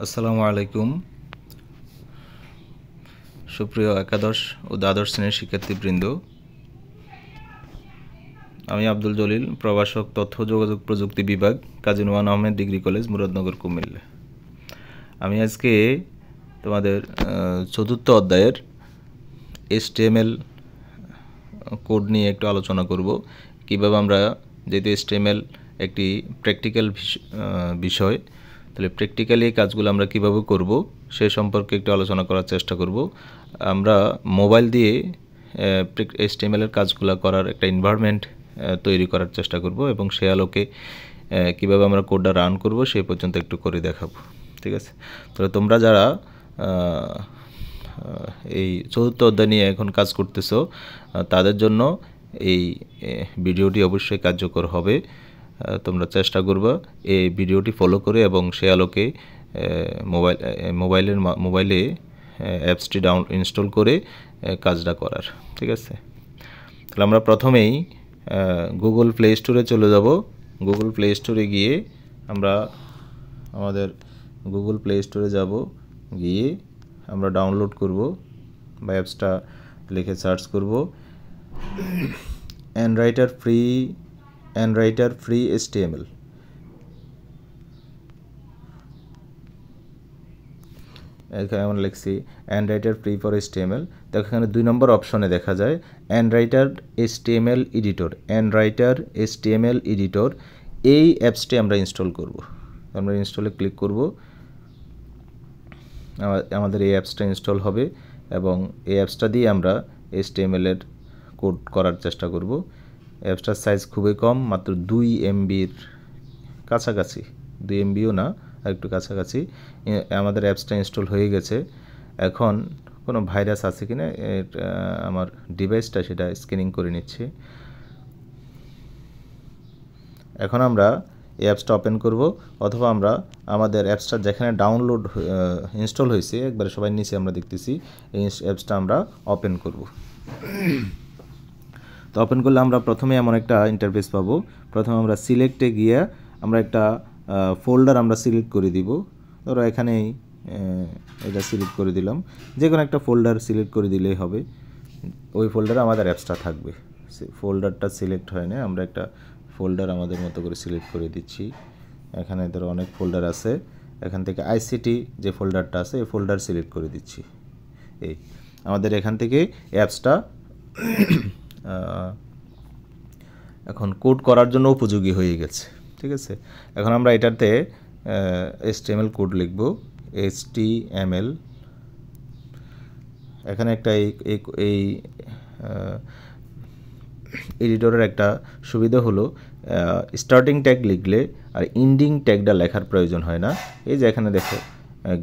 আসসালামু আলাইকুম সুপ্রিয় একাদশ ও দ্বাদশ শ্রেণীর শিক্ষার্থীবৃন্দ, আমি আব্দুল জলিল, প্রভাষক, তথ্য যোগাযোগ প্রযুক্তি বিভাগ, কাজী নোমান আহমেদ ডিগ্রি কলেজ, মুরাদনগর, কুমিল্লা। আমি আজকে তোমাদের চতুর্থ অধ্যায়ের HTML কোড নিয়ে একটু আলোচনা করব। কিভাবে আমরা, যেহেতু HTML একটি প্র্যাকটিক্যাল বিষয়, তাহলে প্র্যাকটিক্যালি এই কাজগুলো আমরা কীভাবে করব সে সম্পর্কে একটু আলোচনা করার চেষ্টা করব। আমরা মোবাইল দিয়ে HTML এর কাজগুলো করার একটা এনভায়রনমেন্ট তৈরি করার চেষ্টা করব এবং সে আলোকে কীভাবে আমরা কোডটা রান করব সেই পর্যন্ত একটু করে দেখাবো। ঠিক আছে? তাহলে তোমরা যারা এই চতুর্থ অধ্যায় নিয়ে এখন কাজ করতেছো, তাদের জন্য এই ভিডিওটি অবশ্যই কার্যকর হবে। তোমরা চেষ্টা করবে এই ভিডিওটি ফলো করে এবং সে আলোকে মোবাইলে অ্যাপসটি ইনস্টল করে কাজটা করার। ঠিক আছে? তাহলে আমরা প্রথমেই গুগল প্লে স্টোরে চলে যাব। গুগল প্লে স্টোরে গিয়ে আমরা আমাদের গুগল প্লে স্টোরে যাব, গিয়ে আমরা ডাউনলোড করব বা অ্যাপসটা লিখে সার্চ করব এনরাইটার ফ্রি HTML। এখানে আমরা লিখছি এনরাইটার ফ্রি ফর HTML। দেখো এখানে 2 নম্বর অপশনে দেখা যায় এনরাইটার HTML এডিটর। এই অ্যাপসটি আমরা ইনস্টল করব। আমরা ইনস্টলে ক্লিক করব। আমাদের এই অ্যাপসটা ইনস্টল হবে এবং এই অ্যাপসটা দিয়ে আমরা HTML এর কোড করার চেষ্টা করব। অ্যাপসটার সাইজ খুবই কম, মাত্র 2 MBর কাছাকাছি, 2 MBও না, একটু কাছাকাছি। আমাদের অ্যাপসটা ইনস্টল হয়ে গেছে। এখন কোনো ভাইরাস আছে কিনা আমার ডিভাইসটা সেটা স্ক্যানিং করে নিচ্ছে। এখন আমরা এই অ্যাপসটা ওপেন করব, অথবা আমরা আমাদের অ্যাপসটা যেখানে ডাউনলোড ইনস্টল হয়েছে একবারে সবাই নিচে আমরা দেখতেছি, এই অ্যাপসটা আমরা ওপেন করব। তো ওপেন করলে আমরা প্রথমে এমন একটা ইন্টারফেস পাবো। প্রথমে আমরা সিলেক্টে গিয়ে আমরা একটা ফোল্ডার আমরা সিলেক্ট করে দিব। ধরো এখানেই এটা সিলেক্ট করে দিলাম, যে কোনো একটা ফোল্ডার সিলেক্ট করে দিলেই হবে। ওই ফোল্ডারে আমাদের অ্যাপসটা থাকবে। ফোল্ডারটা সিলেক্ট হয় না, আমরা একটা ফোল্ডার আমাদের মতো করে সিলেক্ট করে দিচ্ছি। এখানে ধরো অনেক ফোল্ডার আছে, এখান থেকে ICT যে ফোল্ডারটা আছে এই ফোল্ডার সিলেক্ট করে দিচ্ছি। এই আমাদের এখান থেকে অ্যাপসটা এখন কোড করার জন্য উপযোগী হয়ে গেছে। ঠিক আছে? এখন আমরা এটাতে HTML কোড লিখব। HTML এখানে একটা এই এডিটরের একটা সুবিধা হলো স্টার্টিং ট্যাগ লিখলে আর এন্ডিং ট্যাগটা লেখার প্রয়োজন হয় না। এই যে এখানে দেখো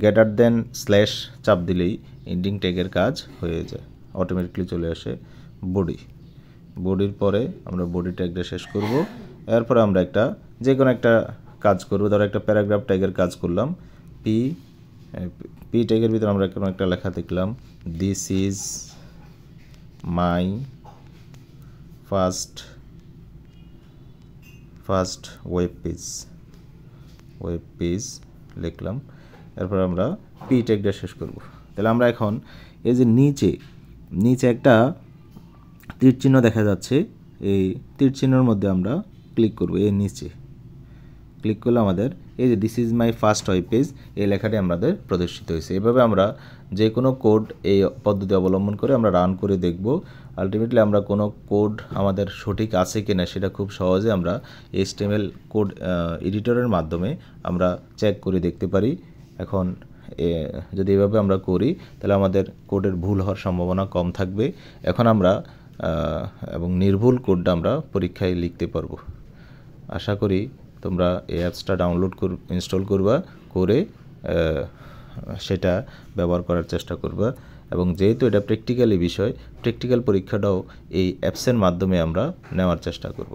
গ্রেটার দেন স্ল্যাশ চাপ দিলেই এন্ডিং ট্যাগের কাজ হয়ে যায়, অটোমেটিকলি চলে আসে বডির পরে আমরা বডি ট্যাগটা শেষ করব। এরপর আমরা একটা যে কোনো একটা কাজ করব। ধরো একটা প্যারাগ্রাফ ট্যাগের কাজ করলাম। পি ট্যাগের ভিতরে আমরা কোনো একটা লেখা দেখলাম, this is my first web page লিখলাম। এরপর আমরা পি ট্যাগটা শেষ করব। তাহলে আমরা এখন এই যে নিচে একটা তীর চিহ্ন দেখা যাচ্ছে, এই তীর চিহ্নের মধ্যে আমরা ক্লিক করব। এই নিচে ক্লিক করলে আমাদের এই যে this is my first web page এই লেখাটি আমাদের প্রদর্শিত হয়েছে। এভাবে আমরা যে কোনো কোড এই পদ্ধতি অবলম্বন করে আমরা রান করে দেখব। আলটিমেটলি আমরা কোনো কোড আমাদের সঠিক আছে কিনা সেটা খুব সহজে আমরা HTML কোড এডিটরের মাধ্যমে আমরা চেক করে দেখতে পারি। এখন যদি এভাবে আমরা করি তাহলে আমাদের কোডের ভুল হওয়ার সম্ভাবনা কম থাকবে। এখন আমরা এবং নির্ভুল কোডটা আমরা পরীক্ষায় লিখতে পারবো। আশা করি তোমরা এই অ্যাপসটা ইনস্টল করে সেটা ব্যবহার করার চেষ্টা করবা। এবং যেহেতু এটা প্র্যাকটিক্যালি বিষয়, প্র্যাকটিক্যাল পরীক্ষাটাও এই অ্যাপসের মাধ্যমে আমরা নেওয়ার চেষ্টা করব।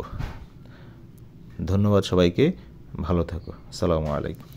ধন্যবাদ সবাইকে, ভালো থাকো। আসসালামু আলাইকুম।